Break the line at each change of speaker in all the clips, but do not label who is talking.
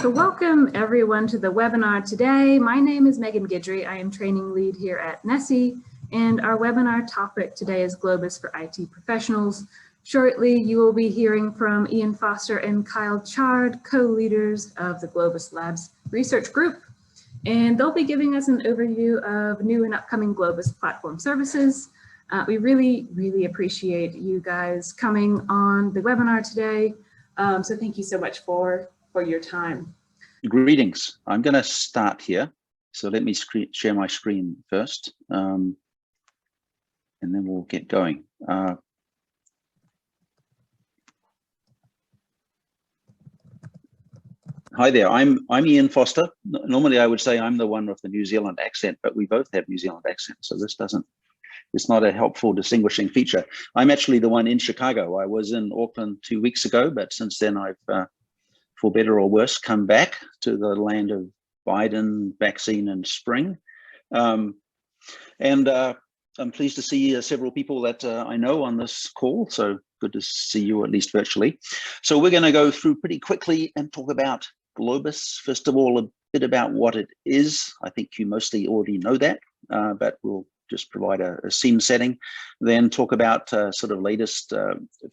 So welcome everyone to the webinar today. My name is Megan Guidry. I am training lead here at NESI, and our webinar topic today is Globus for IT professionals. Shortly, you will be hearing from Ian Foster and Kyle Chard, co-leaders of the Globus Labs research group, and they'll be giving us an overview of new and upcoming Globus platform services. We really appreciate you guys coming on the webinar today. So thank you so much for your time.
Greetings. I'm going to start here. So let me share my screen first, and then we'll get going. Hi there, I'm Ian Foster. Normally I would say I'm the one with the New Zealand accent, but we both have New Zealand accents, so it's not a helpful distinguishing feature. I'm actually the one in Chicago. I was in Auckland 2 weeks ago, but since then I've, for better or worse, come back to the land of Biden, vaccine and spring. I'm pleased to see several people that I know on this call, so good to see you at least virtually. So we're going to go through pretty quickly and talk about Globus. First of all, a bit about what it is. I think you mostly already know that, but we'll just provide a scene setting, then talk about sort of latest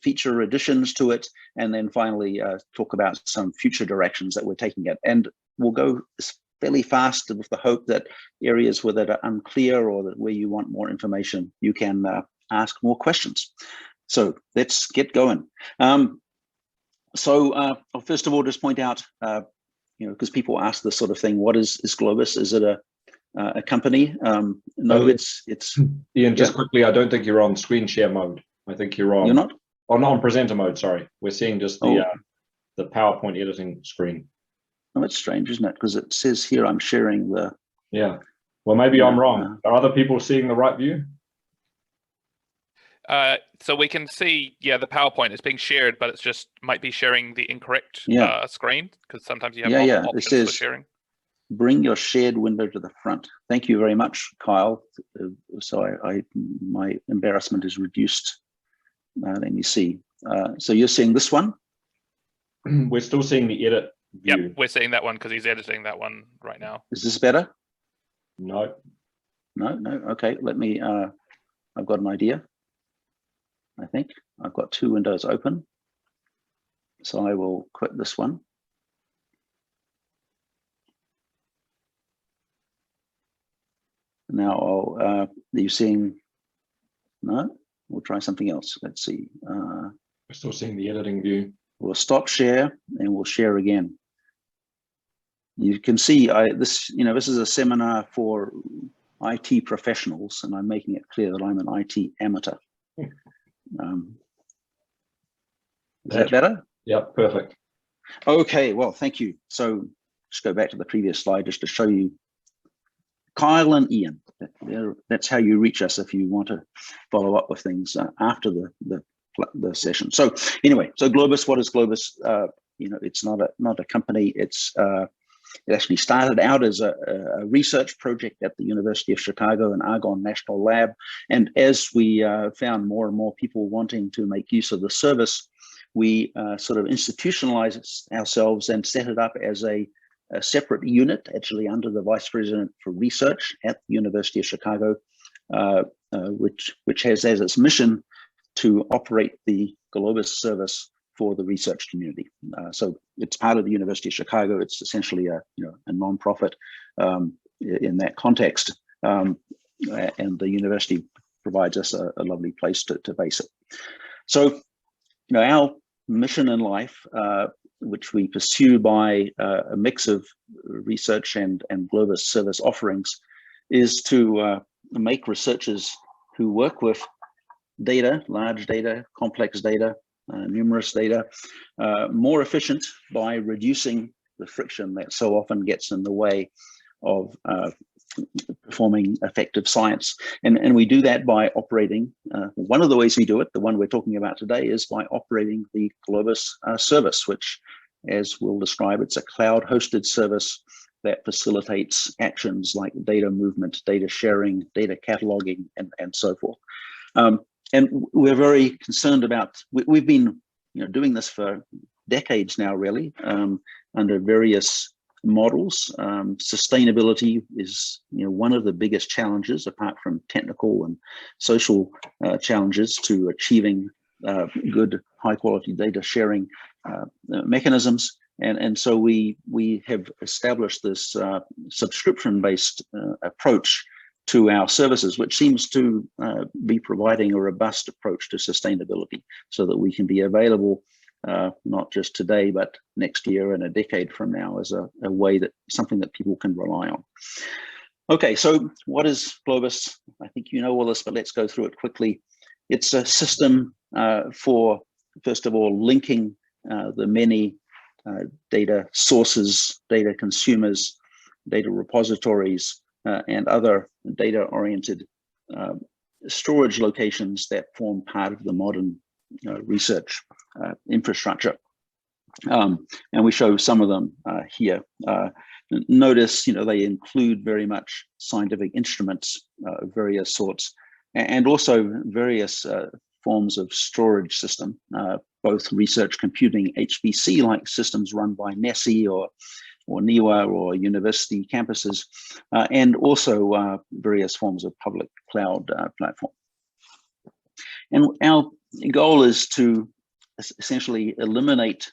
feature additions to it, and then finally talk about some future directions that we're taking it. And we'll go fairly fast with the hope that areas where that are unclear or that where you want more information, you can ask more questions. So let's get going. I'll first of all just point out, because people ask this sort of thing, what is Globus? Is it a company? No, it's
Ian, just quickly, I don't think you're on screen share mode. I think you're on.
You're not?
Oh, not on presenter mode, sorry. We're seeing just the PowerPoint editing screen.
Oh, that's strange, isn't it? Because it says here I'm sharing the...
Yeah, well, maybe I'm wrong. Are other people seeing the right view?
So we can see, the PowerPoint is being shared, but it's just might be sharing the incorrect screen, because sometimes you have options for sharing.
Bring your shared window to the front. Thank you very much, Kyle. So my embarrassment is reduced. Let me see. So you're seeing this one?
We're still seeing the edit view.
Yep, we're seeing that one because he's editing that one right now.
Is this better?
No.
No. Okay, let me, I've got an idea. I think I've got two windows open. So I will quit this one. Now, are you seeing? No, we'll try something else. Let's see.
We're still seeing the editing view.
We'll stop share and we'll share again. You can see this is a seminar for IT professionals, and I'm making it clear that I'm an IT amateur. Is that better?
Yeah, perfect.
Okay, well, thank you. So just go back to the previous slide just to show you Kyle and Ian. That's how you reach us if you want to follow up with things after the session. So anyway, so Globus, what is Globus? It's not a company. It actually started out as a research project at the University of Chicago and Argonne National Lab. And as we found more and more people wanting to make use of the service, we sort of institutionalized ourselves and set it up as a separate unit, actually under the Vice President for Research at the University of Chicago, which has as its mission to operate the Globus service for the research community. So it's part of the University of Chicago. It's essentially a nonprofit in that context, and the university provides us a lovely place to base it. So, our mission in life, which we pursue by a mix of research and Globus service offerings, is to make researchers who work with data, large data, complex data, numerous data, more efficient by reducing the friction that so often gets in the way of performing effective science. And we do that by operating, one of the ways we do it, the one we're talking about today, is by operating the Globus service, which, as we'll describe, it's a cloud-hosted service that facilitates actions like data movement, data sharing, data cataloging, and so forth. And we're very concerned about, we've been doing this for decades now, really, under various models. Sustainability is, one of the biggest challenges, apart from technical and social challenges, to achieving good, high-quality data sharing mechanisms. And so we have established this subscription-based approach to our services, which seems to be providing a robust approach to sustainability, so that we can be available not just today, but next year and a decade from now, as a way that something that people can rely on. Okay, so what is Globus? I think you know all this, but let's go through it quickly. It's a system for, first of all, linking the many data sources, data consumers, data repositories, and other data-oriented storage locations that form part of the modern research infrastructure. And we show some of them here. Notice, they include very much scientific instruments of various sorts, and also various forms of storage system, both research computing HPC-like systems run by NESI or NIWA or university campuses, and also various forms of public cloud platform. And our goal is to essentially eliminate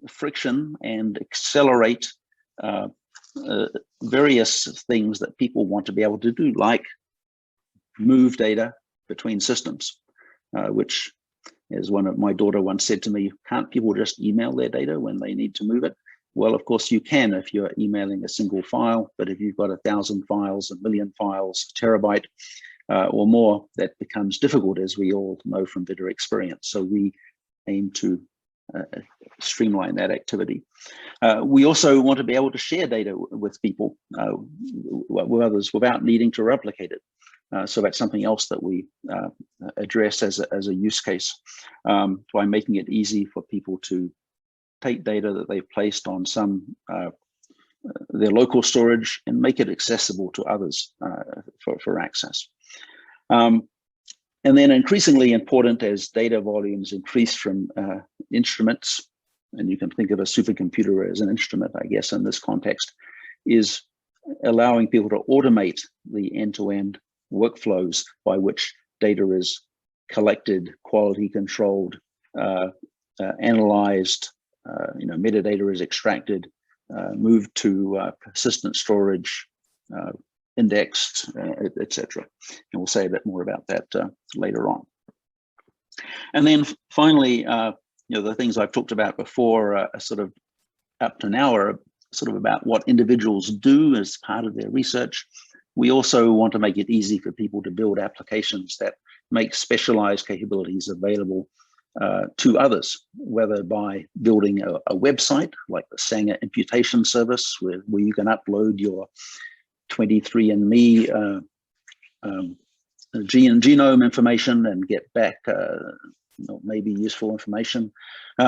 friction and accelerate various things that people want to be able to do, like move data between systems, which, as my daughter once said to me, can't people just email their data when they need to move it? Well, of course you can if you're emailing a single file, but if you've got 1,000 files, 1 million files, a terabyte or more, that becomes difficult, as we all know from bitter experience. So we aim to streamline that activity. We also want to be able to share data with people, with others, without needing to replicate it. So that's something else that we address as a use case, by making it easy for people to take data that they've placed on their local storage and make it accessible to others for access. And then increasingly important, as data volumes increase from instruments, and you can think of a supercomputer as an instrument, I guess, in this context, is allowing people to automate the end-to-end workflows by which data is collected, quality controlled, analyzed, metadata is extracted, moved to persistent storage, indexed, etc. And we'll say a bit more about that later on. And then finally, the things I've talked about before are sort of up to now are sort of about what individuals do as part of their research. We also want to make it easy for people to build applications that make specialized capabilities available to others, whether by building a website like the Sanger imputation service, where you can upload your 23andMe genome information and get back maybe useful information,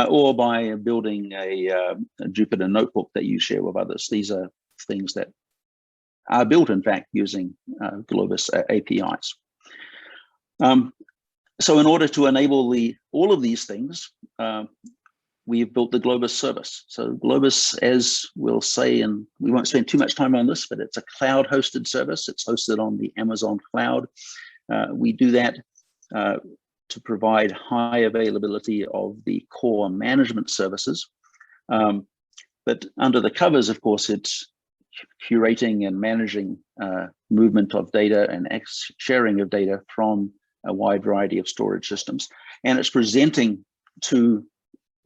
or by building a Jupyter notebook that you share with others. These are things that are built, in fact, using Globus APIs. So in order to enable all of these things, we've built the Globus service. So Globus, as we'll say, and we won't spend too much time on this, but it's a cloud-hosted service. It's hosted on the Amazon cloud. We do that to provide high availability of the core management services. But under the covers, of course, it's curating and managing movement of data and sharing of data from a wide variety of storage systems. And it's presenting to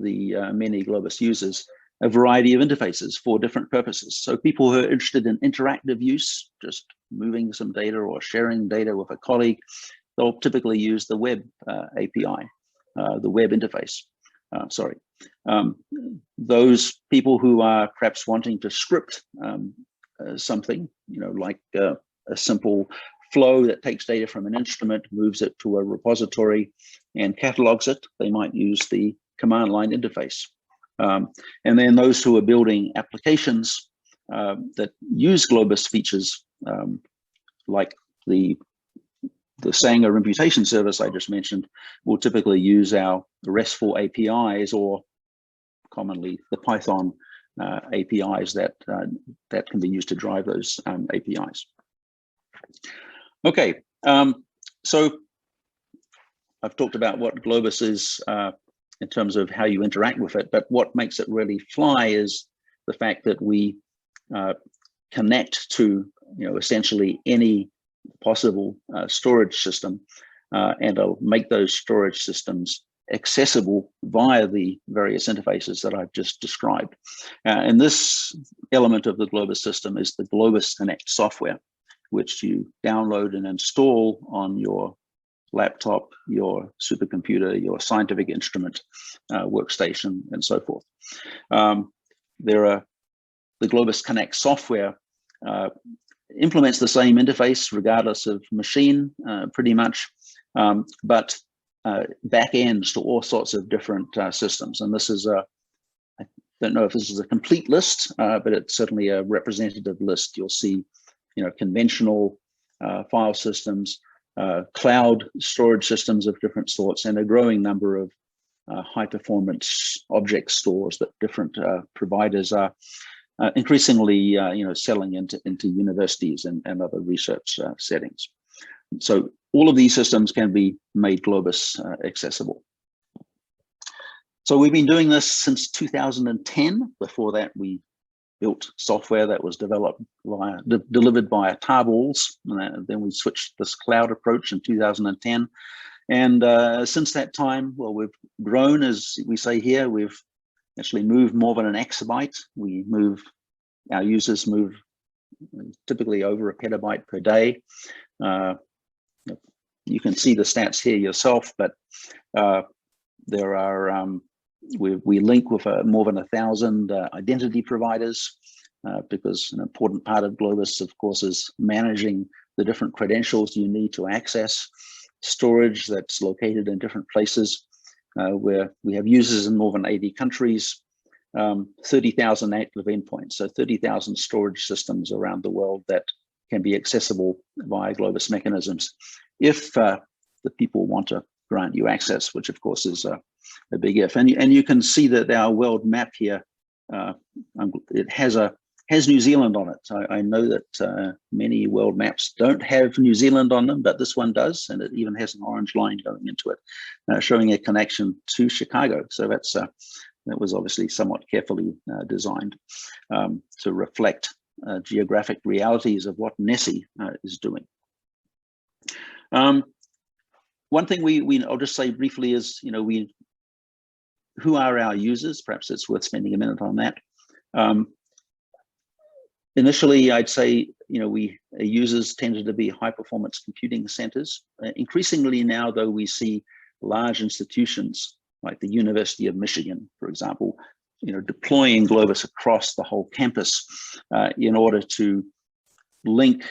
the many Globus users a variety of interfaces for different purposes. So people who are interested in interactive use, just moving some data or sharing data with a colleague, they'll typically use the web API, the web interface. Those people who are perhaps wanting to script something, like a simple flow that takes data from an instrument, moves it to a repository and catalogs it, they might use the command line interface. And then those who are building applications that use Globus features, like the Sanger imputation service I just mentioned, will typically use our RESTful APIs or commonly the Python APIs that can be used to drive those APIs. Okay, so I've talked about what Globus is in terms of how you interact with it, but what makes it really fly is the fact that we connect to, essentially any possible storage system, and I'll make those storage systems accessible via the various interfaces that I've just described. And this element of the Globus system is the Globus Connect software, which you download and install on your laptop, your supercomputer, your scientific instrument, workstation, and so forth. The Globus Connect software implements the same interface regardless of machine, pretty much, but back ends to all sorts of different systems. And this is I don't know if this is a complete list, but it's certainly a representative list. You'll see, conventional file systems, cloud storage systems of different sorts, and a growing number of high performance object stores that different providers are increasingly selling into universities and other research settings. So all of these systems can be made Globus accessible. So we've been doing this since 2010. Before that, we built software that was delivered via tarballs. Then we switched this cloud approach in 2010. And since that time, well, we've grown, as we say here. We've actually moved more than an exabyte. Our users move typically over a petabyte per day. You can see the stats here yourself, but there are we link with more than 1,000 identity providers, because an important part of Globus, of course, is managing the different credentials you need to access storage that's located in different places, where we have users in more than 80 countries, 30,000 active endpoints, so 30,000 storage systems around the world that can be accessible via Globus mechanisms if the people want to grant you access, which of course is a big if. And you can see that our world map here, it has New Zealand on it. So I know that many world maps don't have New Zealand on them, but this one does, and it even has an orange line going into it, showing a connection to Chicago. So that was obviously somewhat carefully designed to reflect geographic realities of what NESI is doing. One thing I'll just say briefly is, who are our users? Perhaps it's worth spending a minute on that. Initially, I'd say, users tended to be high performance computing centers. Increasingly now, though, we see large institutions like the University of Michigan, for example, deploying Globus across the whole campus in order to link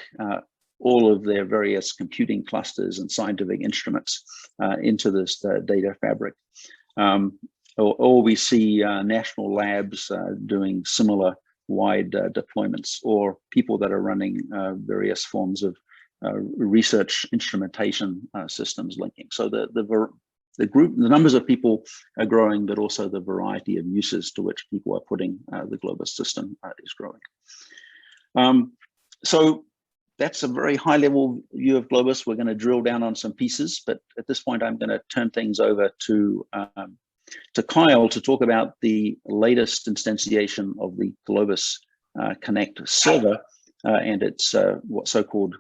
all of their various computing clusters and scientific instruments into this data fabric. Or we see national labs doing similar wide deployments, or people that are running various forms of research instrumentation systems linking. So the numbers of people are growing, but also the variety of uses to which people are putting the Globus system is growing. So that's a very high level view of Globus. We're going to drill down on some pieces, but at this point, I'm going to turn things over to Kyle to talk about the latest instantiation of the Globus Connect Server and its what so-called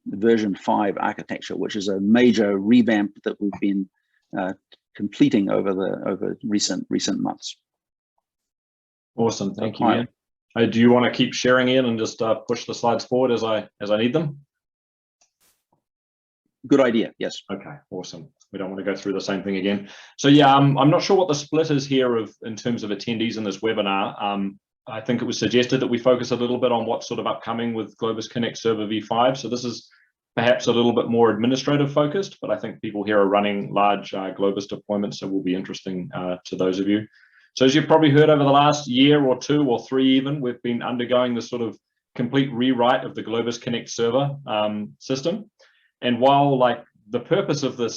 version 5 architecture, which is a major revamp that we've been completing over recent months.
Awesome, thank you, Ian. Do you want to keep sharing, Ian, and just push the slides forward as I need them?
Good idea, yes.
Okay, awesome. We don't want to go through the same thing again. So yeah, I'm not sure what the split is here in terms of attendees in this webinar. I think it was suggested that we focus a little bit on what's sort of upcoming with Globus Connect Server v5. So this is perhaps a little bit more administrative focused, but I think people here are running large Globus deployments, so will be interesting to those of you. So as you've probably heard over the last year or two or three even, we've been undergoing this sort of complete rewrite of the Globus Connect Server system. And while like the purpose of the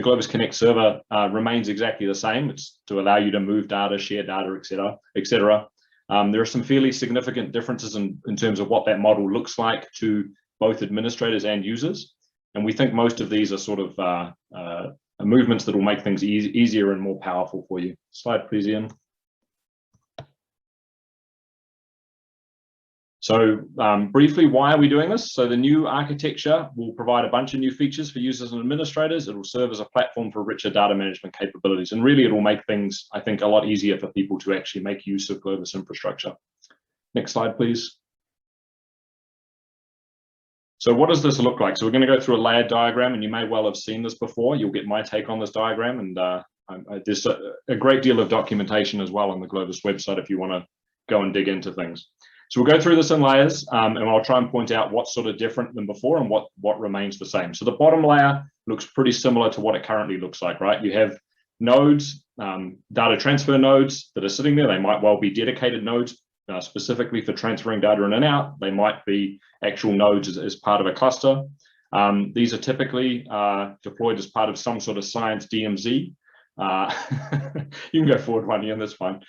Globus Connect server remains exactly the same. It's to allow you to move data, share data, etc. There are some fairly significant differences in terms of what that model looks like to both administrators and users. And we think most of these are sort of movements that will make things easier and more powerful for you. Slide, please, Ian. So briefly, why are we doing this? So the new architecture will provide a bunch of new features for users and administrators. It will serve as a platform for richer data management capabilities. And really, it will make things, I think, a lot easier for people to actually make use of Globus infrastructure. Next slide, please. So what does this look like? So we're going to go through a layered diagram, and you may well have seen this before. You'll get my take on this diagram, and there's a great deal of documentation as well on the Globus website if you want to go and dig into things. So we'll go through this in layers, and I'll try and point out what's sort of different than before and what remains the same. So the bottom layer looks pretty similar to what it currently looks like, right? You have nodes, data transfer nodes that are sitting there. They might well be dedicated nodes specifically for transferring data in and out. They might be actual nodes as part of a cluster. These are typically deployed as part of some sort of science DMZ. You can go forward one, Ian, that's fine.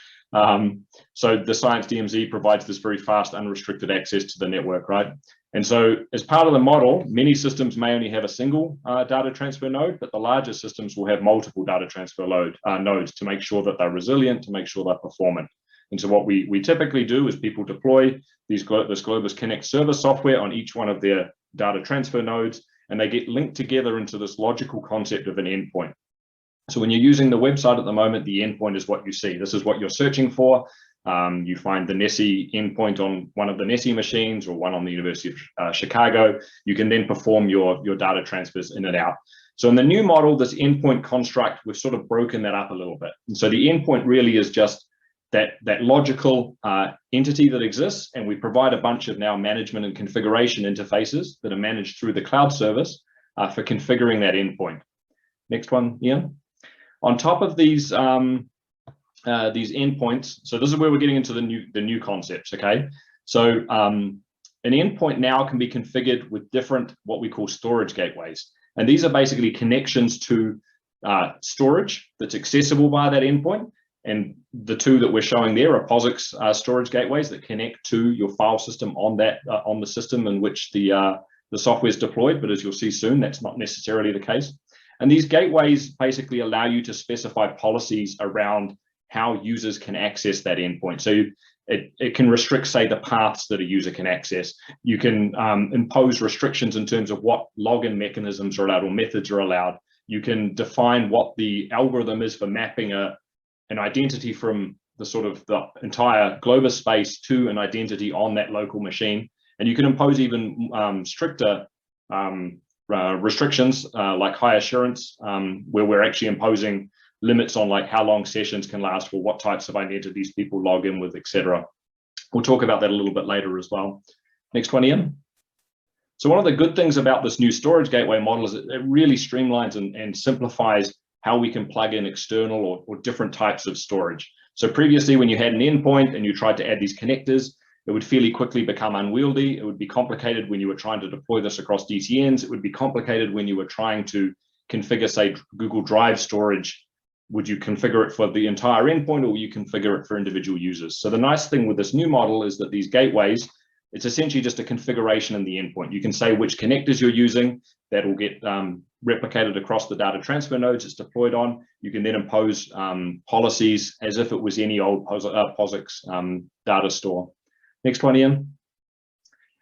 So the science DMZ provides this very fast, unrestricted access to the network, right? And so as part of the model, many systems may only have a single data transfer node, but the larger systems will have multiple data transfer nodes to make sure that they're resilient, to make sure they're performant. And so what we typically do is people deploy this Globus Connect Server software on each one of their data transfer nodes, and they get linked together into this logical concept of an endpoint. So when you're using the website at the moment, the endpoint is what you see. This is what you're searching for. You find the Nessie endpoint on one of the Nessie machines or one on the University of Chicago. You can then perform your data transfers in and out. So in the new model, this endpoint construct, we've sort of broken that up a little bit. And so the endpoint really is just that logical entity that exists, and we provide a bunch of now management and configuration interfaces that are managed through the cloud service for configuring that endpoint. Next one, Ian. On top of these endpoints, so this is where we're getting into the new concepts, okay? So an endpoint now can be configured with different, what we call storage gateways. And these are basically connections to storage that's accessible via that endpoint. And the two that we're showing there are POSIX storage gateways that connect to your file system on the system in which the software is deployed. But as you'll see soon, that's not necessarily the case. And these gateways basically allow you to specify policies around how users can access that endpoint. So it can restrict, say, the paths that a user can access. You can impose restrictions in terms of what login mechanisms are allowed or methods are allowed. You can define what the algorithm is for mapping an identity from the sort of the entire Globus space to an identity on that local machine. And you can impose even stricter restrictions like high assurance, where we're actually imposing limits on like how long sessions can last for what types of identities people log in with, etc. We'll talk about that a little bit later as well. Next one, Ian. So one of the good things about this new storage gateway model is it really streamlines and simplifies how we can plug in external or different types of storage. So previously, when you had an endpoint and you tried to add these connectors, it would fairly quickly become unwieldy. It would be complicated when you were trying to deploy this across DCNs. It would be complicated when you were trying to configure, say, Google Drive storage. Would you configure it for the entire endpoint, or will you configure it for individual users? So the nice thing with this new model is that these gateways, it's essentially just a configuration in the endpoint. You can say which connectors you're using. That will get replicated across the data transfer nodes it's deployed on. You can then impose policies as if it was any old POSIX data store. Next one, Ian.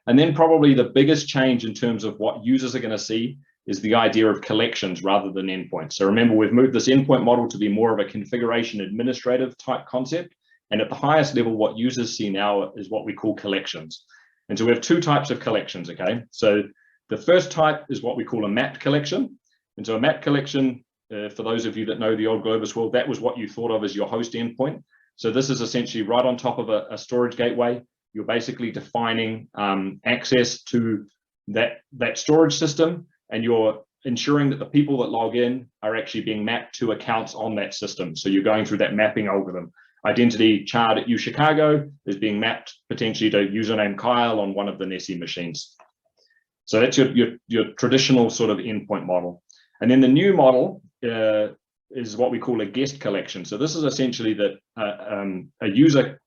And then probably the biggest change in terms of what users are going to see is the idea of collections rather than endpoints. So remember, we've moved this endpoint model to be more of a configuration administrative type concept. And at the highest level, what users see now is what we call collections. And so we have two types of collections, okay? So the first type is what we call a mapped collection. And so a mapped collection, for those of you that know the old Globus world, that was what you thought of as your host endpoint. So this is essentially right on top of a storage gateway. You're basically defining access to that storage system, and you're ensuring that the people that log in are actually being mapped to accounts on that system. So you're going through that mapping algorithm. Identity Chard at Chicago is being mapped potentially to username Kyle on one of the Nessie machines. So that's your traditional sort of endpoint model. And then the new model is what we call a guest collection. So this is essentially that a user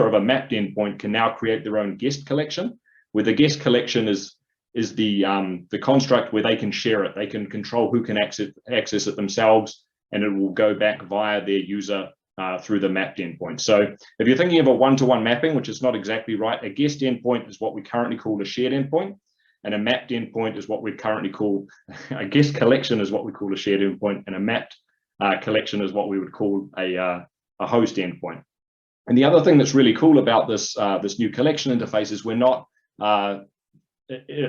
of a mapped endpoint can now create their own guest collection, where the guest collection is the construct where they can share it. They can control who can access it themselves, and it will go back via their user through the mapped endpoint. So if you're thinking of a one-to-one mapping, which is not exactly right, a guest endpoint is what we currently call a shared endpoint, and a mapped endpoint is what we currently call a guest collection is what we call a shared endpoint, and a mapped collection is what we would call a host endpoint. And the other thing that's really cool about this this new collection interface is we're not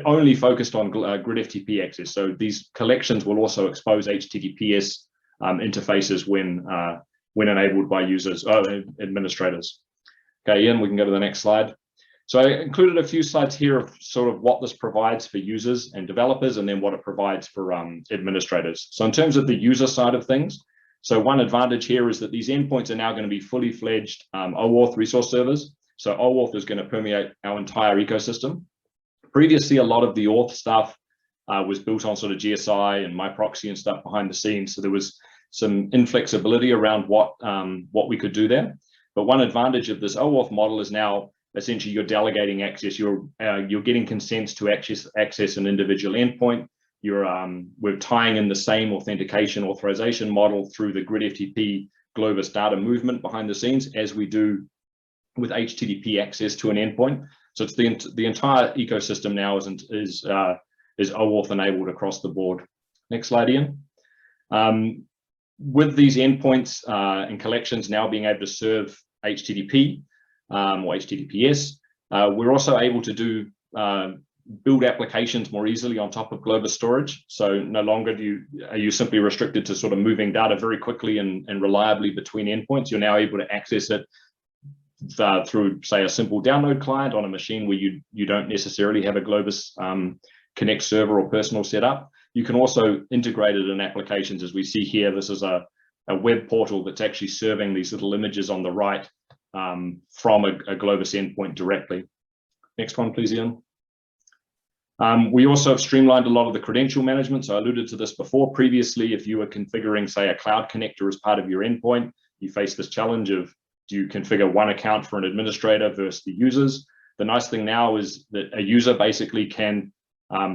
only focused on grid FTP access. So these collections will also expose HTTPS interfaces when enabled by users, administrators. Okay, Ian, we can go to the next slide. So I included a few slides here of sort of what this provides for users and developers, and then what it provides for administrators. So in terms of the user side of things, so one advantage here is that these endpoints are now going to be fully fledged OAuth resource servers. So OAuth is going to permeate our entire ecosystem. Previously, a lot of the auth stuff was built on sort of GSI and MyProxy and stuff behind the scenes. So there was some inflexibility around what we could do there. But one advantage of this OAuth model is now essentially you're delegating access. You're getting consents to access an individual endpoint. We're tying in the same authentication authorization model through the grid FTP Globus data movement behind the scenes as we do with HTTP access to an endpoint. So it's the entire ecosystem now is OAuth enabled across the board. Next slide, Ian. With these endpoints and collections now being able to serve HTTP or HTTPS, we're also able to build applications more easily on top of Globus storage. So no longer are you simply restricted to sort of moving data very quickly and reliably between endpoints. You're now able to access it through, say, a simple download client on a machine where you don't necessarily have a Globus Connect server or personal setup. You can also integrate it in applications, as we see here. This is a web portal that's actually serving these little images on the right from a Globus endpoint directly. Next one, please, Ian. We also have streamlined a lot of the credential management. So I alluded to this before. Previously, if you were configuring, say, a cloud connector as part of your endpoint, you face this challenge of, do you configure one account for an administrator versus the users? The nice thing now is that a user basically can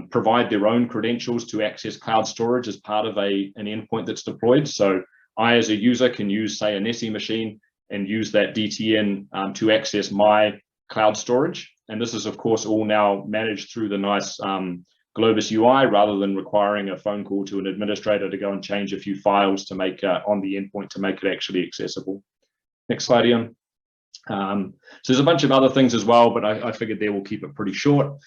provide their own credentials to access cloud storage as part of an endpoint that's deployed. So I, as a user, can use, say, a Nessie machine and use that DTN to access my cloud storage. And this is, of course, all now managed through the nice Globus UI, rather than requiring a phone call to an administrator to go and change a few files to make on the endpoint to make it actually accessible. Next slide, Ian. So there's a bunch of other things as well, but I figured there we'll keep it pretty short.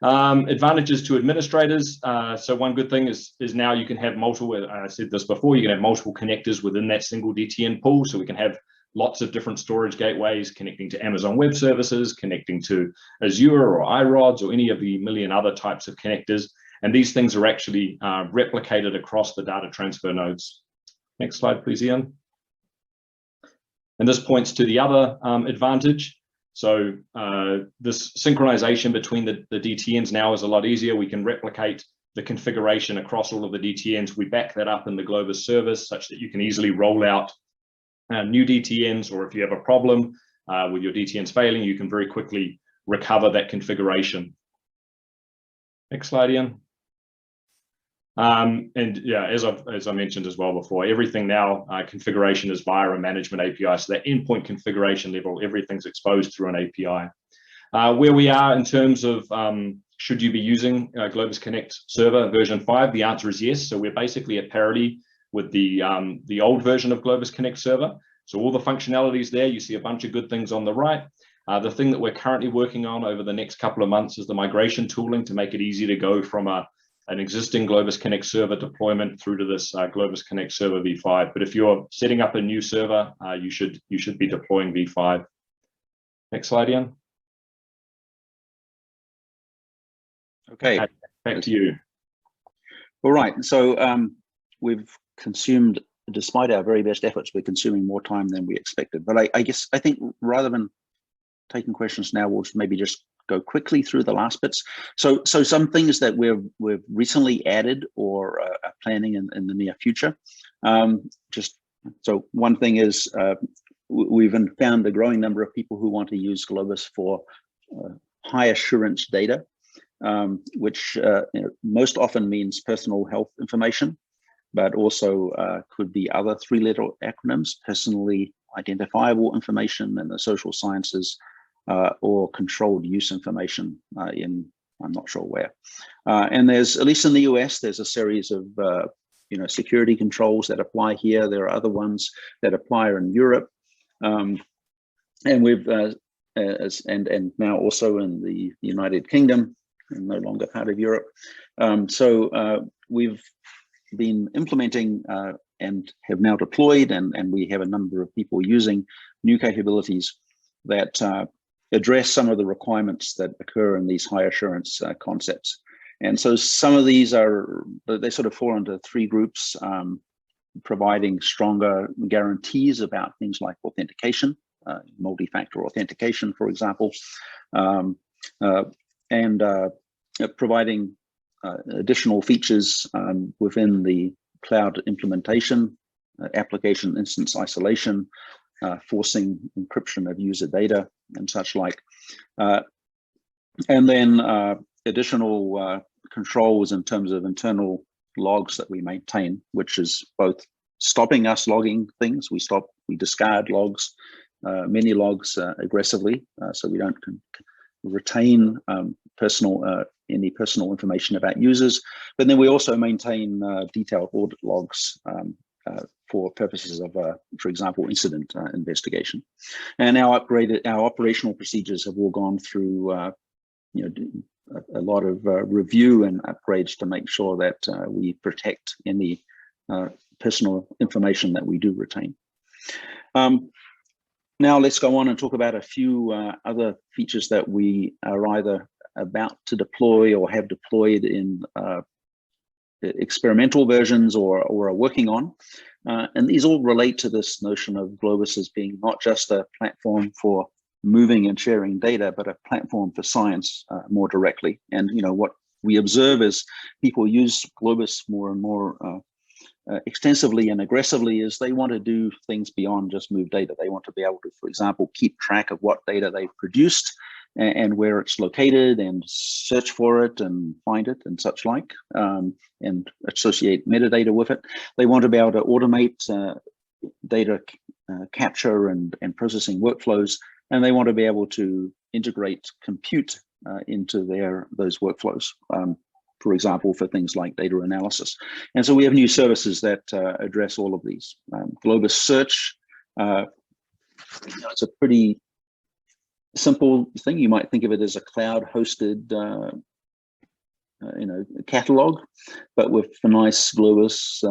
Advantages to administrators. So one good thing is now you can have multiple, I said this before, you can have multiple connectors within that single DTN pool. So we can have lots of different storage gateways connecting to Amazon Web Services, connecting to Azure or iRods or any of the million other types of connectors. And these things are actually replicated across the data transfer nodes. Next slide, please, Ian. And this points to the other advantage. So this synchronization between the DTNs now is a lot easier. We can replicate the configuration across all of the DTNs. We back that up in the Globus service such that you can easily roll out new DTNs, or if you have a problem with your DTNs failing, you can very quickly recover that configuration. Next slide, Ian. And yeah, as I mentioned as well before, everything now configuration is via a management API. So that endpoint configuration level, everything's exposed through an API. Where we are in terms of should you be using Globus Connect Server version 5, the answer is yes. So we're basically at parity with the old version of Globus Connect Server. So all the functionalities there, you see a bunch of good things on the right. The thing that we're currently working on over the next couple of months is the migration tooling to make it easy to go from an existing Globus Connect Server deployment through to this Globus Connect Server v5. But if you're setting up a new server, you should be deploying v5. Next slide, Ian.
Okay,
back to you.
All right, so we've consumed, despite our very best efforts, we're consuming more time than we expected. But I think rather than taking questions now, we'll maybe just go quickly through the last bits. So some things that we've recently added or are planning in the near future. So one thing is we've found a growing number of people who want to use Globus for high assurance data, which most often means personal health information, but also could be other three-letter acronyms: personally identifiable information in the social sciences, or controlled use information in I'm not sure where. And there's, at least in the US, there's a series of security controls that apply here. There are other ones that apply in Europe, and we've and now also in the United Kingdom, and no longer part of Europe. So we've been implementing and have now deployed, and we have a number of people using new capabilities that address some of the requirements that occur in these high assurance concepts. And so some of these they sort of fall into three groups: providing stronger guarantees about things like authentication, multi-factor authentication, for example, and providing additional features within the cloud implementation, application instance isolation, forcing encryption of user data and such like. And then additional controls in terms of internal logs that we maintain, which is both stopping us logging things. We discard logs, many logs aggressively, so we don't retain any personal information about users. But then we also maintain detailed audit logs for purposes of, for example, incident investigation. And our operational procedures have all gone through a lot of review and upgrades to make sure that we protect any personal information that we do retain. Now let's go on and talk about a few other features that we are either about to deploy or have deployed in experimental versions or are working on. And these all relate to this notion of Globus as being not just a platform for moving and sharing data, but a platform for science more directly. And what we observe is people use Globus more and more extensively and aggressively is they want to do things beyond just move data. They want to be able to, for example, keep track of what data they've produced and where it's located and search for it and find it and such like, and associate metadata with it. They want to be able to automate data capture and processing workflows, and they want to be able to integrate compute into those workflows. For example, for things like data analysis. And so we have new services that address all of these. Globus Search, it's a pretty simple thing. You might think of it as a cloud-hosted catalog, but with the nice Globus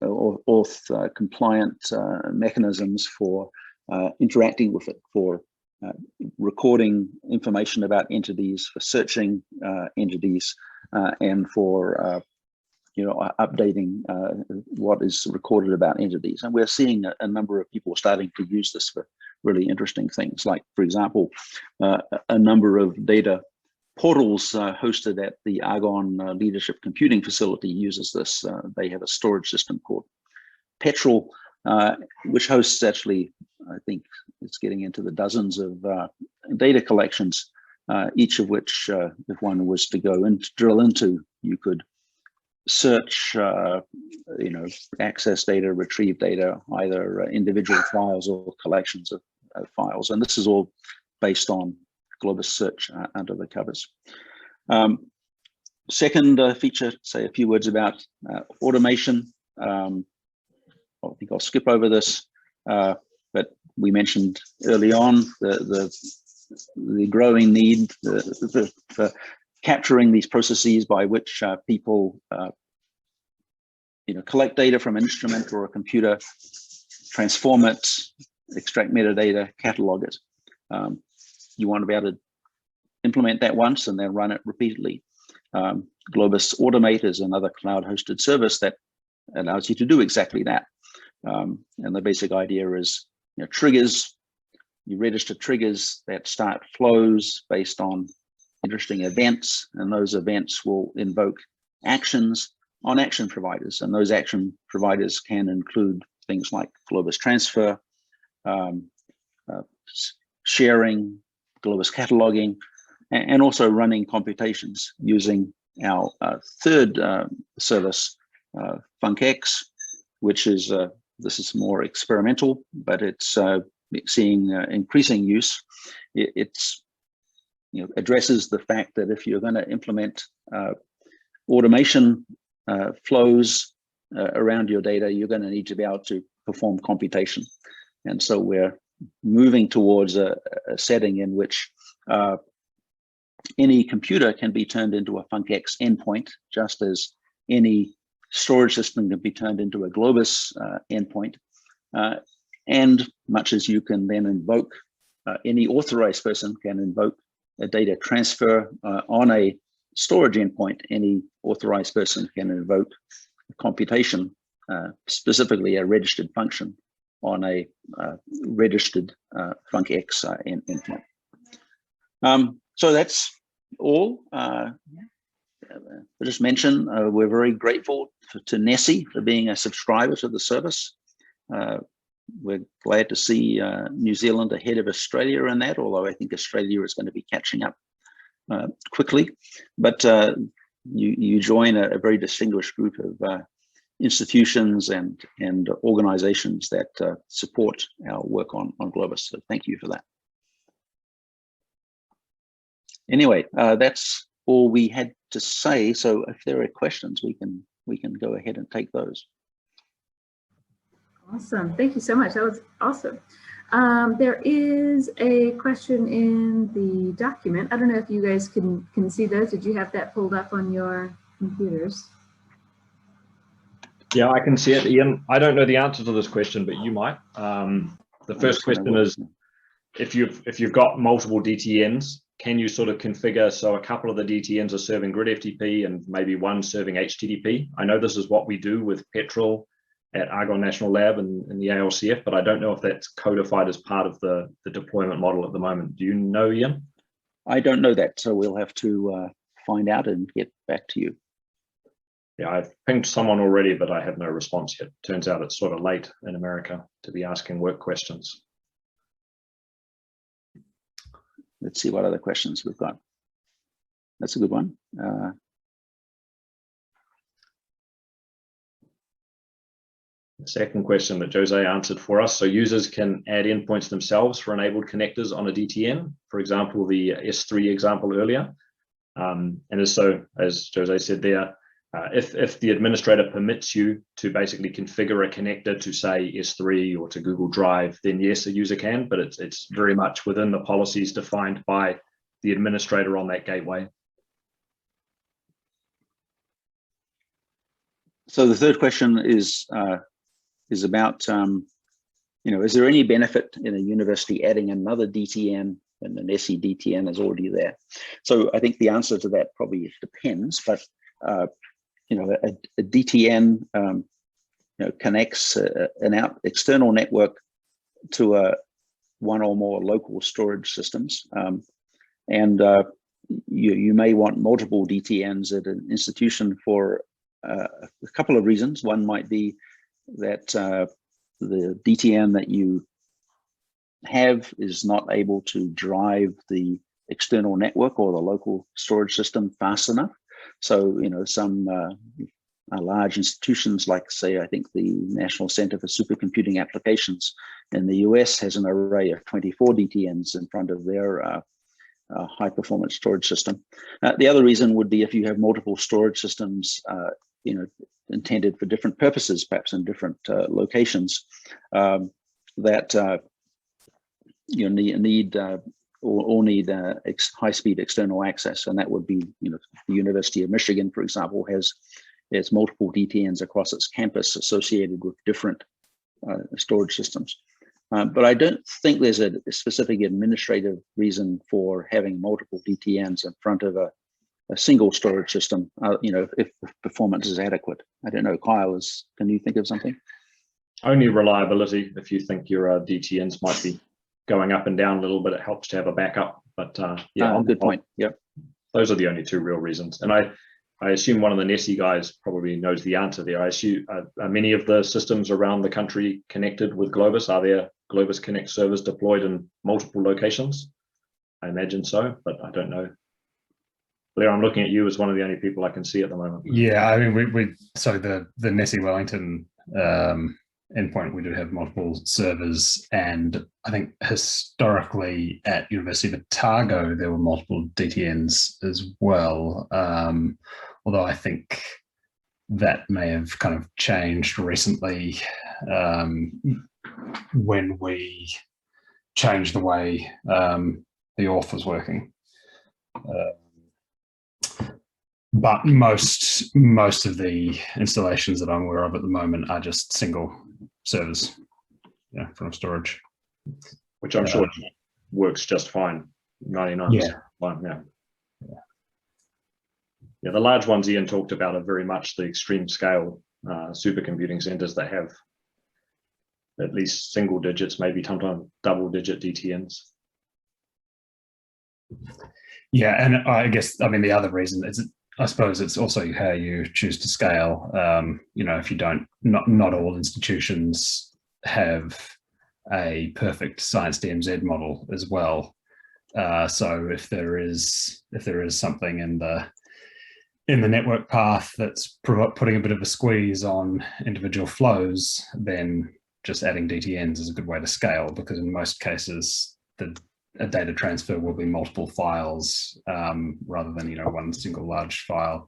auth compliant mechanisms for interacting with it, for recording information about entities, for searching entities, and for updating what is recorded about entities. And we're seeing a number of people starting to use this for really interesting things, like, for example, a number of data portals hosted at the Argonne Leadership Computing Facility uses this. They have a storage system called Petrel, which hosts actually, I think it's getting into the dozens of data collections, each of which, if one was to go and drill into, you could search, access data, retrieve data, either individual files or collections of files. And this is all based on Globus Search under the covers. Second feature, say a few words about automation. I think I'll skip over this, but we mentioned early on the growing need for capturing these processes by which people collect data from an instrument or a computer, transform it, extract metadata, catalog it. You want to be able to implement that once and then run it repeatedly. Globus Automate is another cloud-hosted service that allows you to do exactly that. And the basic idea is triggers. You register triggers that start flows based on interesting events, and those events will invoke actions on action providers, and those action providers can include things like Globus transfer, sharing, Globus cataloging, and also running computations using our third service, funcX, which is this is more experimental, but it's seeing increasing use. It's addresses the fact that if you're going to implement automation flows around your data, you're going to need to be able to perform computation. And so we're moving towards a setting in which any computer can be turned into a funcX endpoint, just as any storage system can be turned into a Globus endpoint. And much as you can then invoke, any authorized person can invoke a data transfer on a storage endpoint, any authorized person can invoke a computation, specifically a registered function on a registered funcX endpoint. So that's all. I just mentioned we're very grateful to Nessie for being a subscriber to the service. We're glad to see New Zealand ahead of Australia in that, although I think Australia is going to be catching up quickly. But you join a very distinguished group of institutions and organizations that support our work on Globus. So thank you for that. Anyway, that's all we had to say. So if there are questions, we can go ahead and take those.
Awesome. Thank you so much. That was awesome. There is a question in the document. I don't know if you guys can see those. Did you have that pulled up on your computers?
Yeah, I can see it, Ian. I don't know the answer to this question, but you might. The first question is, if you've got multiple DTNs, can you sort of configure so a couple of the DTNs are serving grid FTP and maybe one serving HTTP? I know this is what we do with Petrol at Argonne National Lab and the ALCF, but I don't know if that's codified as part of the deployment model at the moment. Do you know, Ian?
I don't know that, so we'll have to find out and get back to you.
Yeah, I've pinged someone already, but I have no response yet. Turns out it's sort of late in America to be asking work questions.
Let's see what other questions we've got. That's a good one.
The second question that Jose answered for us. So users can add endpoints themselves for enabled connectors on a DTN, for example, the S3 example earlier. And as Jose said there, if the administrator permits you to basically configure a connector to say S3 or to Google Drive, then yes, a user can, but it's very much within the policies defined by the administrator on that gateway.
So the third question is about, is there any benefit in a university adding another DTN and an SE DTN is already there? So I think the answer to that probably depends, but a DTN connects an external network to one or more local storage systems, and you may want multiple DTNs at an institution for a couple of reasons. One might be that the DTN that you have is not able to drive the external network or the local storage system fast enough. So, some large institutions like, say, I think the National Center for Supercomputing Applications in the US has an array of 24 DTNs in front of their high-performance storage system. The other reason would be if you have multiple storage systems, intended for different purposes, perhaps in different locations, that you need high-speed external access, and that would be, the University of Michigan, for example, has multiple DTNs across its campus associated with different storage systems. But I don't think there's a specific administrative reason for having multiple DTNs in front of a single storage system, if performance is adequate. I don't know, Kyle, can you think of something?
Only reliability. If you think your DTNs might be going up and down a little bit, it helps to have a backup. But yeah,
good point. Yep.
those are the only two real reasons. And I assume one of the Nessie guys probably knows the answer there. I assume are many of the systems around the country connected with Globus? Are there Globus Connect servers deployed in multiple locations? I imagine so, but I don't know. Blair, I'm looking at you as one of the only people I can see at the moment.
Yeah, I mean, so the Nessie Wellington endpoint, we do have multiple servers, and I think historically at University of Otago there were multiple DTNs as well. Although I think that may have kind of changed recently when we changed the way the auth was working. But most of the installations that I'm aware of at the moment are just single servers, from storage,
which I'm sure works just fine. 99%. Yeah, the large ones Ian talked about are very much the extreme scale supercomputing centers that have at least single digits, maybe sometimes double digit DTNs.
Yeah, and I guess, I mean, the other reason is, I suppose it's also how you choose to scale. If you don't, not all institutions have a perfect science DMZ model as well. So if there is something in the network path that's putting a bit of a squeeze on individual flows, then just adding DTNs is a good way to scale, because in most cases a data transfer will be multiple files rather than one single large file.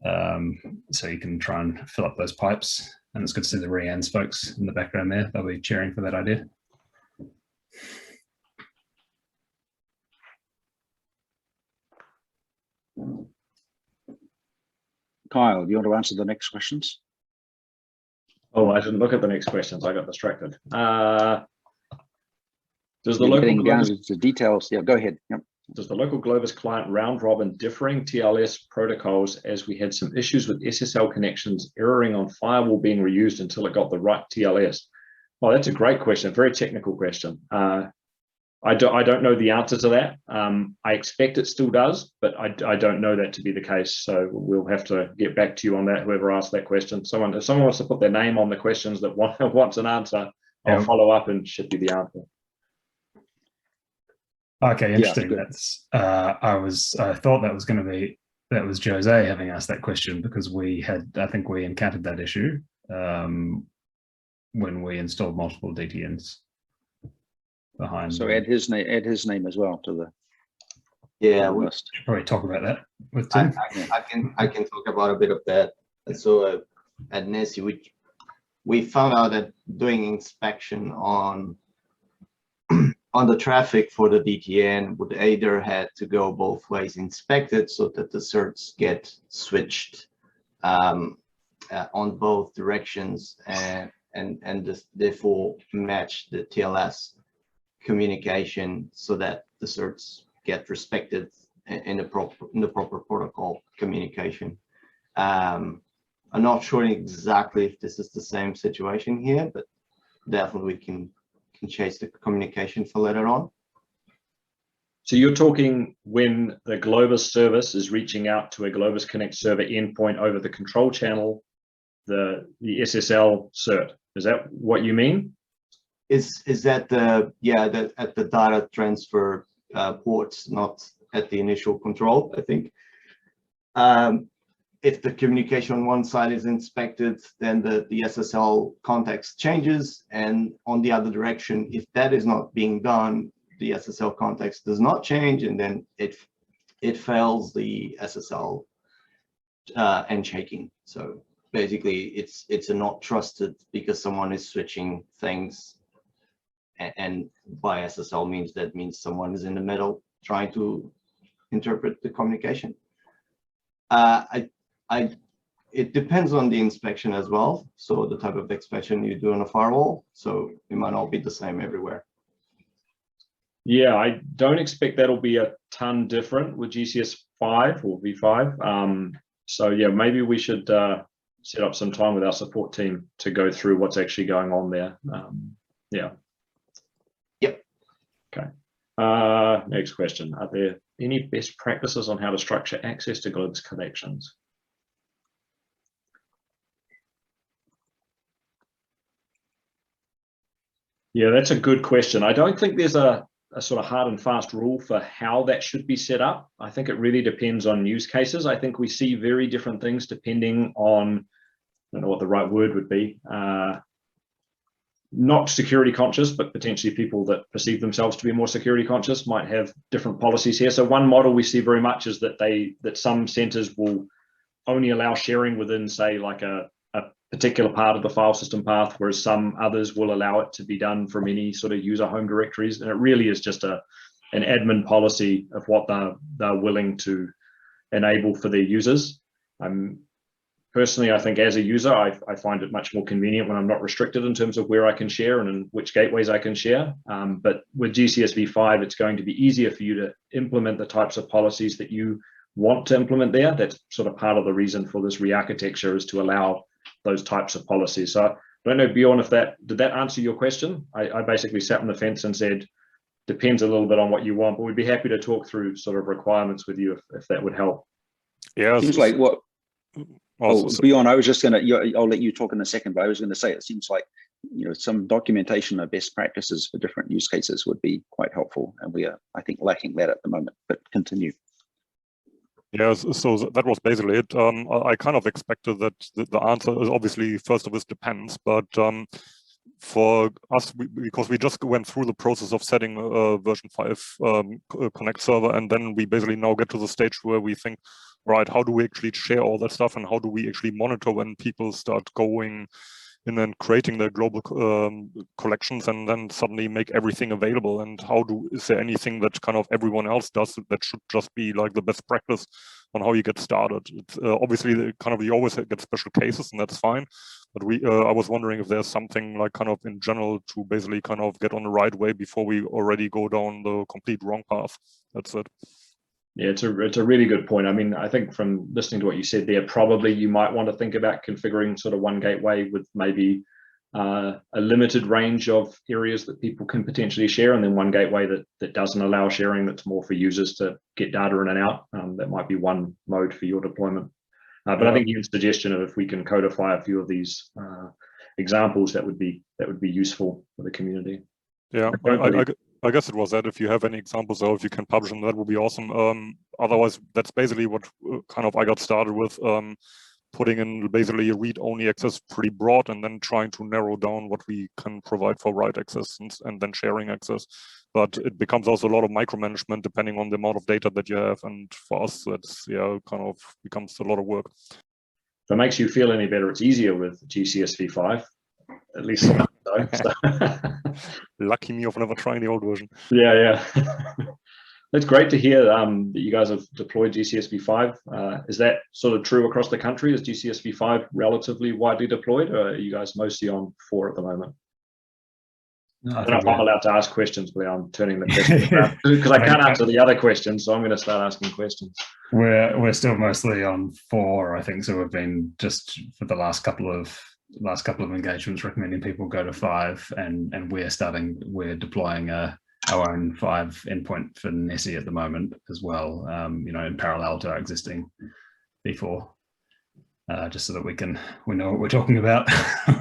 So you can try and fill up those pipes, and it's good to see the Rianne's folks in the background there. They'll be cheering for that idea.
Kyle, do you want to answer the next questions?
Oh, I didn't look at the next questions. I got distracted. Does the
local
Globus,
down to details? Yeah, go ahead. Yep.
Does the local Globus client round robin differing TLS protocols, as we had some issues with SSL connections erroring on firewall being reused until it got the right TLS? Well, that's a great question, a very technical question. I don't know the answer to that. I expect it still does, but I don't know that to be the case. So we'll have to get back to you on that, whoever asked that question. If someone wants to put their name on the questions that wants an answer, I'll follow up and ship you the answer.
Okay, interesting. Yeah, that's I thought that was Jose having asked that question, because I think we encountered that issue when we installed multiple DTNs behind.
So add his name as well to
the
list.
Should probably talk about that with Tim.
I can talk about a bit of that. So at Nessie, we found out that doing inspection on the traffic for the DTN would either had to go both ways, inspected so that the certs get switched on both directions and therefore match the TLS communication so that the certs get respected in the proper protocol communication. I'm not sure exactly if this is the same situation here, but definitely we can chase the communication for later on.
So you're talking when the Globus service is reaching out to a Globus Connect Server endpoint over the control channel, the SSL cert. Is that what you mean?
Is that that at the data transfer ports, not at the initial control, I think. If the communication on one side is inspected, then the SSL context changes, and on the other direction, if that is not being done, the SSL context does not change, and then it fails the SSL handshaking. So basically, it's a not trusted because someone is switching things, and by SSL means someone is in the middle trying to interpret the communication. It depends on the inspection as well. So the type of inspection you do on a firewall. So it might not be the same everywhere.
Yeah, I don't expect that'll be a ton different with GCS 5 or V5. So yeah, maybe we should set up some time with our support team to go through what's actually going on there. Yeah.
Yep.
Okay. Next question. Are there any best practices on how to structure access to Globus collections? Yeah, that's a good question. I don't think there's a sort of hard and fast rule for how that should be set up. I think it really depends on use cases. I think we see very different things depending on, I don't know what the right word would be, not security conscious, but potentially people that perceive themselves to be more security conscious might have different policies here. So one model we see very much is that some centers will only allow sharing within, say, like a particular part of the file system path, whereas some others will allow it to be done from any sort of user home directories. And it really is just an admin policy of what they're willing to enable for their users. Personally, I think as a user, I find it much more convenient when I'm not restricted in terms of where I can share and in which gateways I can share. But with GCSV5, it's going to be easier for you to implement the types of policies that you want to implement there. That's sort of part of the reason for this re-architecture, is to allow those types of policies. So I don't know, Bjorn, if did that answer your question? I basically sat on the fence and said, depends a little bit on what you want, but we'd be happy to talk through sort of requirements with you if that would help.
Yeah.
Seems like what, Bjorn, I was just going to, I'll let you talk in a second, but I was going to say, it seems like, some documentation of best practices for different use cases would be quite helpful. And we are, I think, lacking that at the moment, but continue.
Yeah, so that was basically it. I kind of expected that the answer is obviously, first of this depends, but for us, because we just went through the process of setting a version 5 Connect server, and then we basically now get to the stage where we think, right, how do we actually share all that stuff, and how do we actually monitor when people start going in and creating their global collections and then suddenly make everything available? And is there anything that kind of everyone else does that should just be like the best practice on how you get started? It's, obviously, you always get special cases, and that's fine. But I was wondering if there's something like kind of in general to basically kind of get on the right way before we already go down the complete wrong path. That's it.
Yeah, it's a really good point. I mean, I think from listening to what you said there, probably you might want to think about configuring sort of one gateway with maybe a limited range of areas that people can potentially share, and then one gateway that doesn't allow sharing, that's more for users to get data in and out. That might be one mode for your deployment. But I think your suggestion of if we can codify a few of these examples, that would be useful for the community.
Yeah, I guess it was that. If you have any examples, or if you can publish them, that would be awesome. Otherwise, that's basically what kind of I got started with, putting in basically read-only access pretty broad, and then trying to narrow down what we can provide for write access and then sharing access. But it becomes also a lot of micromanagement depending on the amount of data that you have. And for us, that's kind of becomes a lot of work.
If it makes you feel any better, it's easier with GCSV5. At least so.
Lucky me, I've never tried the old version.
Yeah. It's great to hear that you guys have deployed GCSV5. Is that sort of true across the country? Is GCSV5 relatively widely deployed, or are you guys mostly on 4 at the moment? No, I don't know if I'm allowed to ask questions, but I'm turning the questions around because I can't answer the other questions, so I'm going to start asking questions.
We're still mostly on 4, I think. So we've been just for the last couple of engagements recommending people go to 5, and we're deploying our own 5 endpoint for Nessie at the moment as well, in parallel to our existing V4, just so that we know what we're talking about,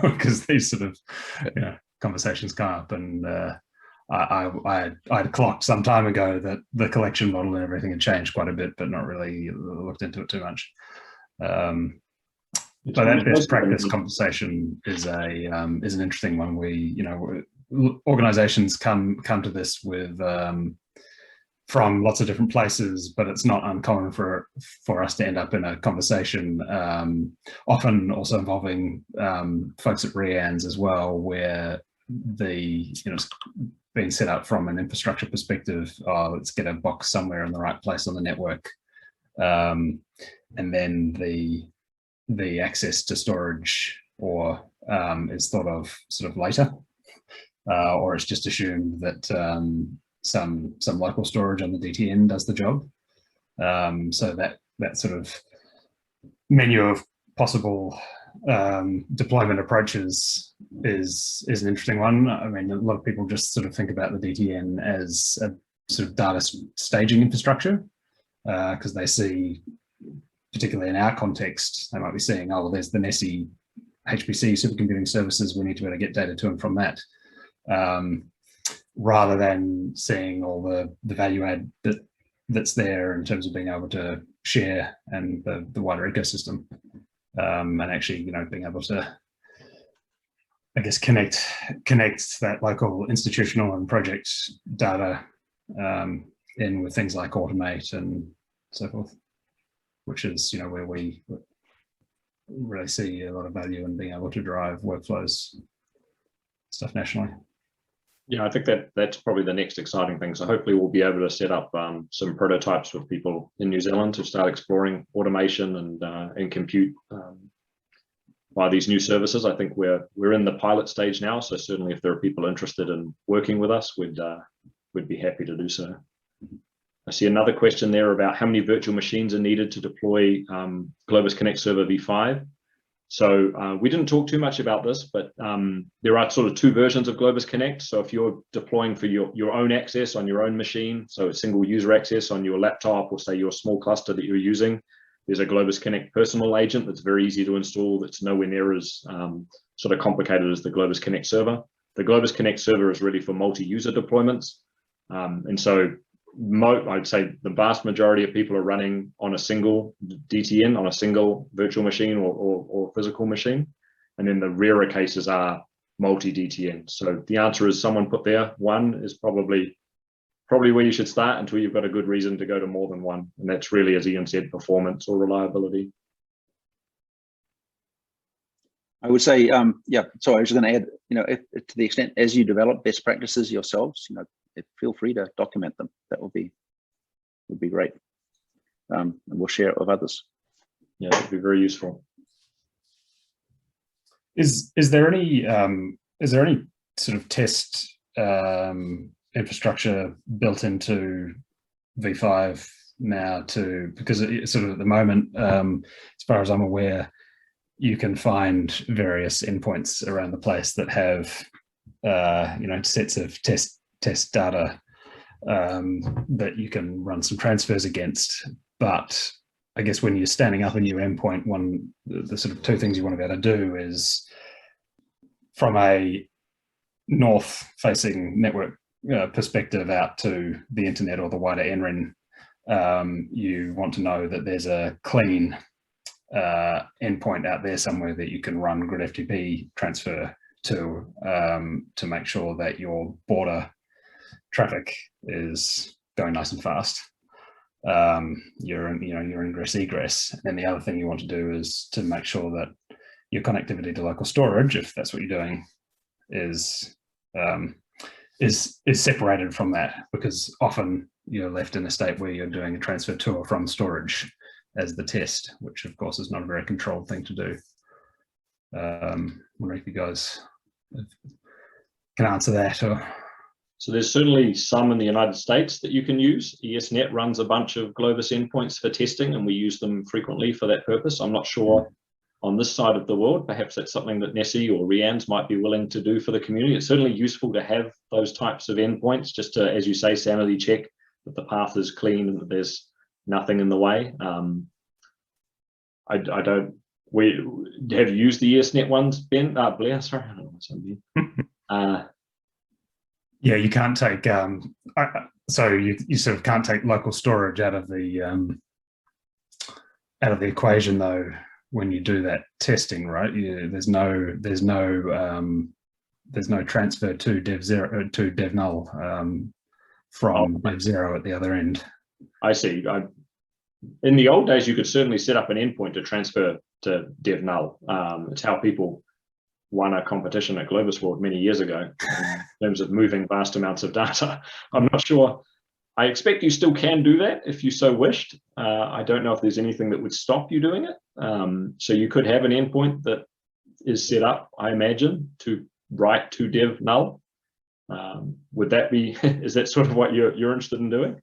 because these sort of conversations come up. And I'd clocked some time ago that the collection model and everything had changed quite a bit, but not really looked into it too much. But that best practice conversation is an interesting one. Organizations come to this with from lots of different places, but it's not uncommon for us to end up in a conversation, often also involving folks at REANs as well, where it's being set up from an infrastructure perspective. Let's get a box somewhere in the right place on the network, and then the access to storage is thought of sort of later, or it's just assumed that some local storage on the DTN does the job. So that sort of menu of possible deployment approaches is an interesting one. I mean, a lot of people just sort of think about the DTN as sort of data staging infrastructure, because they see, particularly in our context, they might be seeing, oh, well, there's the NESI HPC supercomputing services, we need to be able to get data to and from that, rather than seeing all the value add that's there in terms of being able to share and the wider ecosystem, and actually, being able to, I guess, connect that local institutional and project data in with things like Automate and so forth, which is, where we really see a lot of value in being able to drive workflows stuff nationally.
Yeah, I think that's probably the next exciting thing. So hopefully we'll be able to set up some prototypes with people in New Zealand to start exploring automation and compute by these new services. I think we're in the pilot stage now. So certainly if there are people interested in working with us, we'd be happy to do so. I see another question there about how many virtual machines are needed to deploy Globus Connect Server v5. So we didn't talk too much about this, but there are sort of two versions of Globus Connect. So if you're deploying for your own access on your own machine, so a single user access on your laptop or say your small cluster that you're using, there's a Globus Connect personal agent that's very easy to install, that's nowhere near as sort of complicated as the Globus Connect Server. The Globus Connect Server is really for multi-user deployments. And so I'd say the vast majority of people are running on a single DTN, on a single virtual machine or physical machine. And then the rarer cases are multi-DTN. So the answer is someone put there, one is probably where you should start until you've got a good reason to go to more than one. And that's really, as Ian said, performance or reliability.
I would say, yeah, so I was going to add, to the extent as you develop best practices yourselves, feel free to document them. That would be great. And we'll share it with others.
Yeah, that'd be very useful.
Is there any sort of test infrastructure built into v5 now because sort of at the moment, as far as I'm aware, you can find various endpoints around the place that have sets of test data that you can run some transfers against. But I guess when you're standing up a new endpoint, the sort of two things you want to be able to do is, from a north-facing network perspective out to the internet or the wider NREN, you want to know that there's a clean endpoint out there somewhere that you can run grid FTP transfer to make sure that your border traffic is going nice and fast. Your ingress egress. And the other thing you want to do is to make sure that your connectivity to local storage, if that's what you're doing, is separated from that, because often you're left in a state where you're doing a transfer to or from storage as the test, which of course is not a very controlled thing to do. Wonder if you guys can answer that. Or
so there's certainly some in the United States that you can use. ESNet runs a bunch of Globus endpoints for testing, and we use them frequently for that purpose. I'm not sure on this side of the world, perhaps that's something that Nessie or Rianne's might be willing to do for the community. It's certainly useful to have those types of endpoints, just to, as you say, sanity check that the path is clean and that there's nothing in the way. We have used the ESNet ones, Ben? Blair, sorry, I don't know what's on Ben.
Yeah, you can't take, so you sort of can't take local storage out of the equation though when you do that testing, right? There's no transfer to dev zero to dev null from dev zero at the other end.
I see. In the old days, you could certainly set up an endpoint to transfer to dev null. It's how people won a competition at Globus World many years ago in terms of moving vast amounts of data. I'm not sure. I expect you still can do that if you so wished. I don't know if there's anything that would stop you doing it. So you could have an endpoint that is set up, I imagine, to write to dev null. Would that be, is that sort of what you're interested in doing?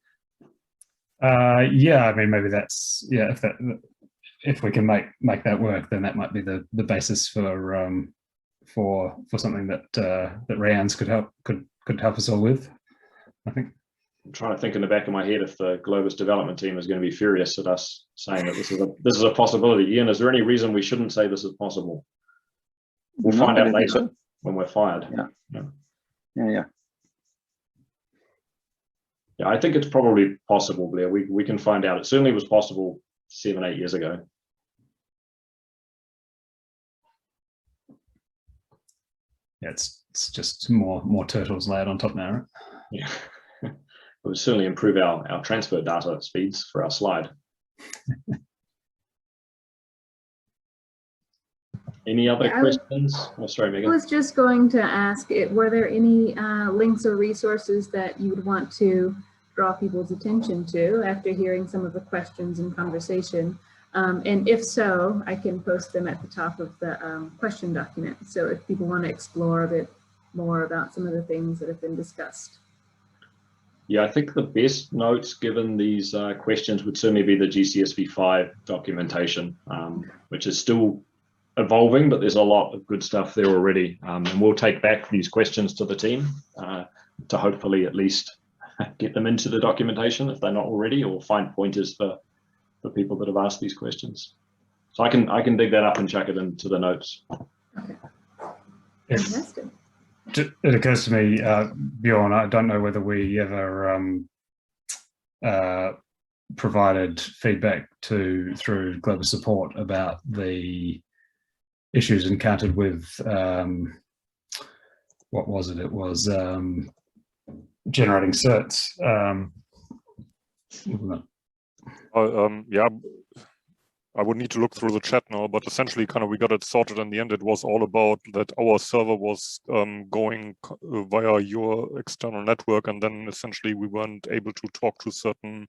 Yeah, I mean, maybe that's, yeah, if we can make that work, then that might be the basis for something that Rianne's could help us all with, I think.
I'm trying to think in the back of my head if the Globus development team is going to be furious at us saying that this is a possibility. Ian, is there any reason we shouldn't say this is possible? We'll find out later when we're fired.
Yeah.
Yeah, I think it's probably possible, Blair. We can find out. It certainly was possible 7-8 years ago.
Yeah, it's just more turtles layered on top now, right?
Yeah. It would certainly improve our transfer data speeds for our slide. Any other questions? Oh, sorry, Megan.
I was just going to ask, were there any links or resources that you would want to draw people's attention to after hearing some of the questions and conversation? And if so, I can post them at the top of the question document. So if people want to explore a bit more about some of the things that have been discussed.
Yeah, I think the best notes given these questions would certainly be the GCSV5 documentation, which is still evolving, but there's a lot of good stuff there already. And we'll take back these questions to the team to hopefully at least get them into the documentation if they're not already, or find pointers for people that have asked these questions. So I can dig that up and chuck it into the notes.
Okay. Fantastic.
It occurs to me, Bjorn, I don't know whether we ever provided feedback through Globus support about the issues encountered with, what was it? It was generating certs.
Yeah, I would need to look through the chat now, but essentially kind of we got it sorted in the end. It was all about that our server was going via your external network, and then essentially we weren't able to talk to certain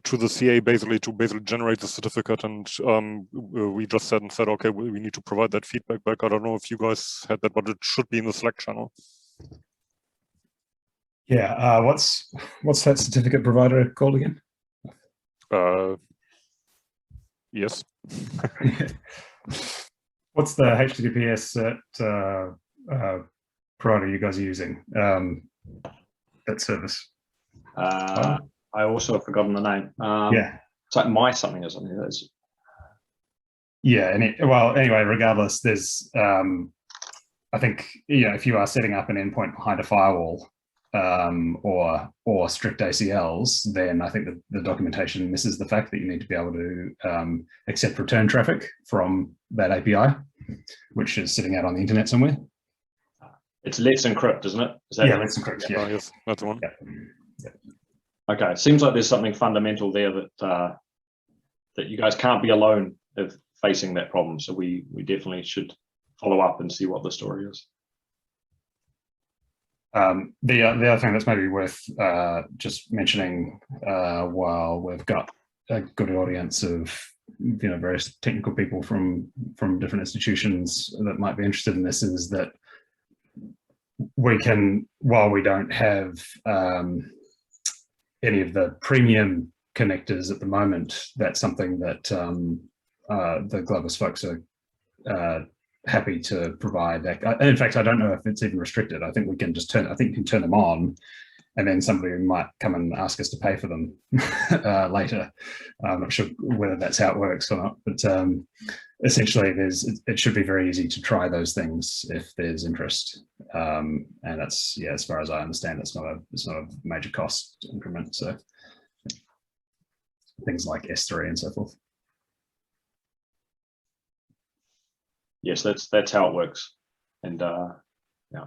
to the CA basically to generate the certificate, and we just said okay, we need to provide that feedback back. I don't know if you guys had that, but it should be in the Slack channel.
Yeah, what's that certificate provider called again?
Yes.
What's the HTTPS provider you guys are using? That service.
I also have forgotten the name.
Yeah,
it's like my something or something. That's...
Yeah. Well, anyway, regardless, there's I think if you are setting up an endpoint behind a firewall or strict ACLs, then I think the documentation misses the fact that you need to be able to accept return traffic from that API, which is sitting out on the internet somewhere.
It's Let's Encrypt, isn't it? Is that
Let's Encrypt. Yeah,
yes, that's the one.
Yeah.
Okay, it seems like there's something fundamental there that that you guys can't be alone of facing that problem. So we definitely should follow up and see what the story is.
The other thing that's maybe worth just mentioning while we've got a good audience of various technical people from different institutions that might be interested in this, is that we can, while we don't have any of the premium connectors at the moment, that's something that the Globus folks are happy to provide. In fact, I don't know if it's even restricted. I think we can just I think you can turn them on, and then somebody might come and ask us to pay for them later. I'm not sure whether that's how it works or not, but essentially it should be very easy to try those things if there's interest. And that's, as far as I understand, it's not a major cost increment. So things like S3 and so forth.
Yes, that's how it works, and yeah,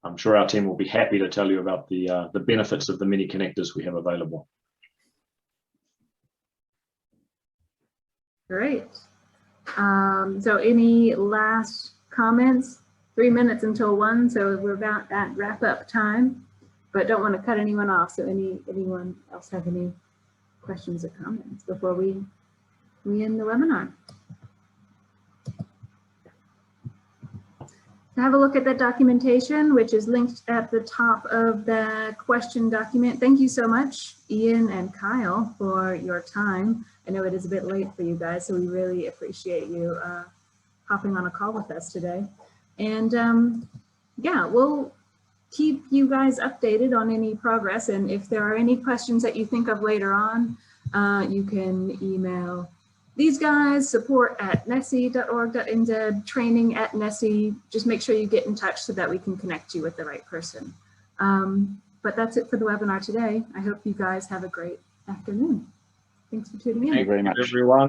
I'm sure our team will be happy to tell you about the benefits of the many connectors we have available.
Great. So any last comments? 3 minutes until 1, so we're about at wrap up time, but don't want to cut anyone off. So anyone else have any questions or comments before we end the webinar? Have a look at that documentation, which is linked at the top of the question document. Thank you so much, Ian and Kyle, for your time. I know it is a bit late for you guys, so we really appreciate you hopping on a call with us today. And yeah, we'll keep you guys updated on any progress. And if there are any questions that you think of later on, you can email these guys, support@nesi.org.nz, training@nesi. Just make sure you get in touch so that we can connect you with the right person. But that's it for the webinar today. I hope you guys have a great afternoon. Thanks for tuning in.
Thank you very much,
everyone.